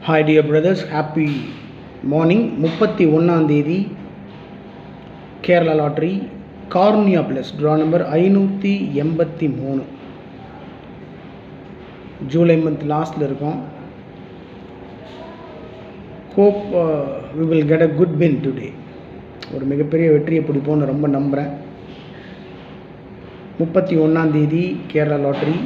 Hi dear brothers, happy morning. 31ஆம் தேதி Kerala lottery Karunya plus draw number 583. July month லாஸ்ட்டில் இருக்கோம். Hope we will get a good win today. ஒரு மிகப்பெரிய வெற்றியை பிடிப்போம்னு ரொம்ப நம்புகிறேன். 31ஆம் தேதி Kerala lottery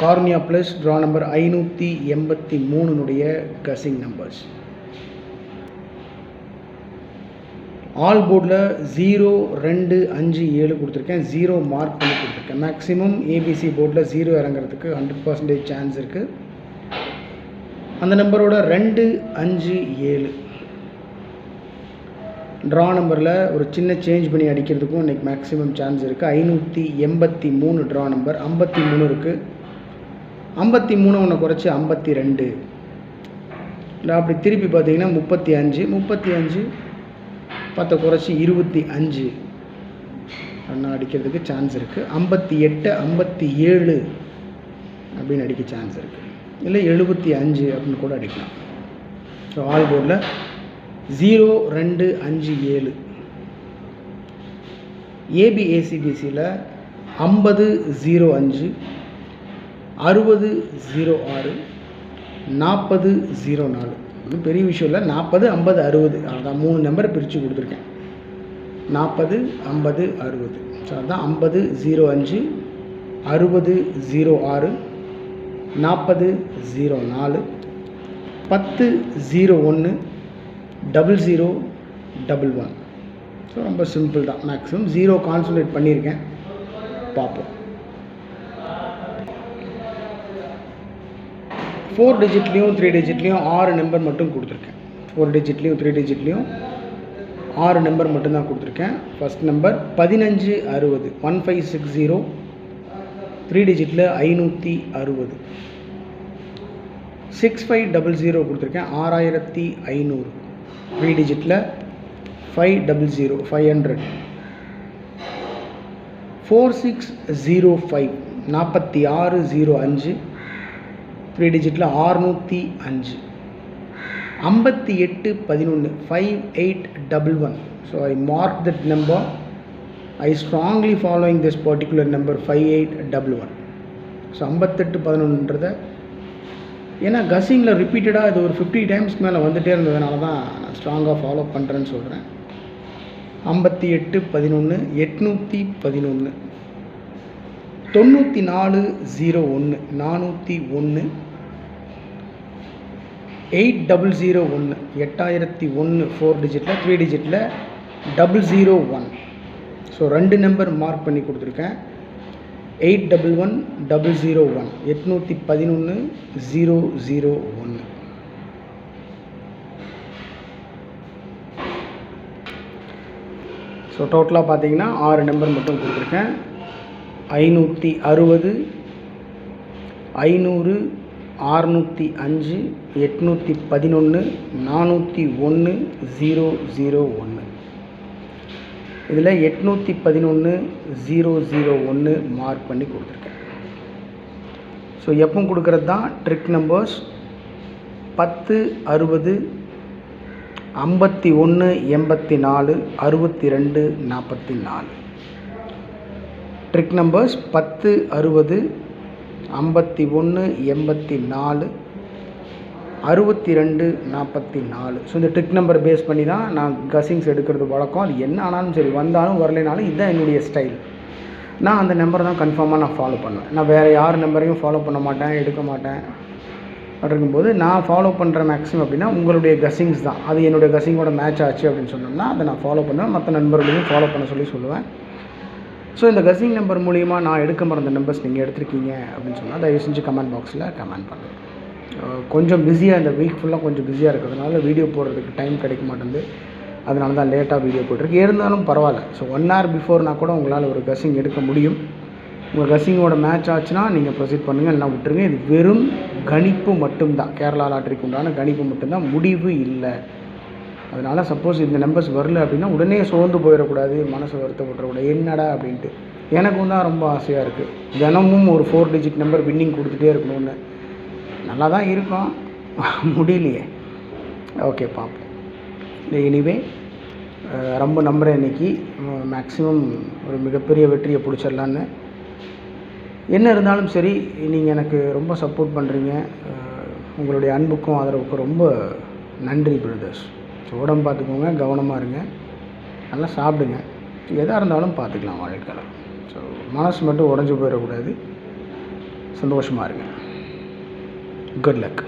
Karunya plus draw number 583 guessing numbers. All போர்டில் 0, 2, 5, 7 கொடுத்துருக்கேன். 0 மார்க் பண்ணி கொடுத்துருக்கேன். மேக்ஸிமம் ஏபிசி போர்டில் 0 இறங்குறதுக்கு 100% சான்ஸ் இருக்குது. அந்த நம்பரோட 2, 5, 7 ட்ரா நம்பரில் ஒரு சின்ன சேஞ்ச் பண்ணி அடிக்கிறதுக்கும் இன்றைக்கி மேக்ஸிமம் சான்ஸ் இருக்குது. 583 ட்ரா நம்பர் 53 இருக்குது. 53 ஒன்று குறைச்சி 52 இல்லை, அப்படி திருப்பி பார்த்தீங்கன்னா 35 10 குறைச்சி 25 அண்ணா அடிக்கிறதுக்கு சான்ஸ் இருக்குது. 58, 57 அப்படின்னு அடிக்க சான்ஸ் இருக்குது. இல்லை 75 அப்படின்னு கூட அடிக்கலாம். ஸோ ஆல் போர்டில் 0, 2, 5, 7 ஏபிஏசிபிசியில் 50, 05, 60, 06, 40, 04. ஒன்றும் பெரிய விஷயம் இல்லை. 40, 50, 60 அதான் 3 நம்பரை பிரித்து கொடுத்துருக்கேன். 40, 50, 60. ஸோ அதுதான் 50, 05, 60, 06, 40, 04, 10, 01, 00, 11. ஸோ ரொம்ப சிம்பிள் தான். மேக்ஸிமம் 0 கான்சன்ட்ரேட் பண்ணியிருக்கேன். பார்ப்போம். 4 டிஜிட்லேயும் 3 டிஜிட்லேயும் 6 நம்பர் மட்டும் கொடுத்துருக்கேன். 4 டிஜிட்லேயும் 3 டிஜிட்லேயும் 6 நம்பர் மட்டும்தான் கொடுத்துருக்கேன். First number 15, 60 1560. 3 டிஜிட்டில் 560. 6500 கொடுத்துருக்கேன். 6500. 3 டிஜிட்டில் 500 500. 4605 4605. 3 டிஜிட்டில் 605. 5811 5811. So I mark that number. I strongly following this particular number 5811. So 5811 ஏன்னா கசிங்கில் ரிப்பீட்டடாக இது ஒரு 50 டைம்ஸ்க்கு மேலே வந்துகிட்டே இருந்ததுனால தான் நான் ஸ்ட்ராங்காக ஃபாலோ பண்ணுறேன்னு சொல்கிறேன். 5811 811 9401 401 8001 8001. 4 டிஜிட்டில் 3 டிஜிட்டில் 001. ஸோ 2 நம்பர் மார்க் பண்ணி கொடுத்துருக்கேன். 811 001 811 001. ஸோ டோட்டலாக பார்த்தீங்கன்னா 6 நம்பர் மட்டும் கொடுத்துருக்கேன். 560 500 605 811 401 001. இதில் 811 001 மார்க் பண்ணி கொடுத்துருக்கேன். ஸோ எப்போ கொடுக்குறது தான் trick numbers 10 60 51 84 62 44. Trick numbers 10 60 51 84 62 44. So இந்த ட்ரிக் நம்பர் பேஸ் பண்ணி தான் நான் கசிங்ஸ் எடுக்கிறது வழக்கம். அது என்ன ஆனாலும் சரி, வந்தாலும் வரலைனாலும் இதுதான் என்னுடைய ஸ்டைல். நான் அந்த நம்பரை தான் கன்ஃபார்மாக நான் ஃபாலோ பண்ணுவேன். நான் வேறு யார் நம்பரையும் ஃபாலோ பண்ண மாட்டேன், எடுக்க மாட்டேன். அப்படிங்கும்போது நான் ஃபாலோ பண்ணுற மேக்ஸிமம் அப்படின்னா உங்களுடைய கசிங்ஸ் தான். அது என்னுடைய கசிங்கோட மேட்ச் ஆச்சு அப்படின்னு சொன்னோம்னா அதை நான் ஃபாலோ பண்ணுவேன். மற்ற நண்பர்களையும் ஃபாலோ பண்ண சொல்லுவேன். ஸோ இந்த கசிங் நம்பர் மூலிமா நான் எடுக்க மறந்த நம்பர்ஸ் நீங்கள் எடுத்திருக்கீங்க அப்படின்னு சொன்னால் தயவு செஞ்சு கமெண்ட் பாக்ஸில் கமெண்ட் பண்ணுங்கள். கொஞ்சம் பிஸியாக இந்த வீக் ஃபுல்லாக கொஞ்சம் பிஸியாக இருக்கிறதுனால வீடியோ போடுறதுக்கு டைம் கிடைக்க மாட்டேங்குது. அதனால தான் லேட்டாக வீடியோ போட்டிருக்கு. இருந்தாலும் பரவாயில்ல. ஸோ 1 hour பிஃபோர்னா கூட உங்களால் ஒரு கசிங் எடுக்க முடியும். உங்கள் கசிங்கோட மேட்ச் ஆச்சுன்னா நீங்கள் ப்ரொசீட் பண்ணுங்கள், இல்லைனா விட்டுருங்க. இது வெறும் கணிப்பு மட்டும்தான். கேரளா லாட்ரிக்கு உண்டான கணிப்பு மட்டும்தான், முடிவு இல்லை. அதனால் சப்போஸ் இந்த நம்பர்ஸ் வரல அப்படின்னா உடனே சோர்ந்து போயிடக்கூடாது, மனசு வருத்தப்பட்டுறக்கூடாது, என்னடா அப்படின்ட்டு. எனக்கும் தான் ரொம்ப ஆசையாக இருக்குது. தினமும் ஒரு 4 டிஜிட் நம்பர் வின்னிங் கொடுத்துட்டே இருக்கணும்னு. நல்லா தான் இருக்கும், முடியலையே. ஓகே பார்ப்போம். எனிவே ரொம்ப நம்புகிறேன் இன்றைக்கி மேக்ஸிமம் ஒரு மிகப்பெரிய வெற்றியை பிடிச்சிடலான்னு. என்ன இருந்தாலும் சரி, நீங்கள் எனக்கு ரொம்ப சப்போர்ட் பண்ணுறீங்க. உங்களுடைய அன்புக்கும் ஆதரவுக்கும் ரொம்ப நன்றி பிரதர்ஸ். ஸோ உடம்பு பார்த்துக்கோங்க, கவனமாக இருங்க, நல்லா சாப்பிடுங்க. எதாக இருந்தாலும் பார்த்துக்கலாம் வாழ்க்கையில். ஸோ மனசு மட்டும் உடஞ்சி போயிடக்கூடாது. சந்தோஷமாக இருங்க. Good luck.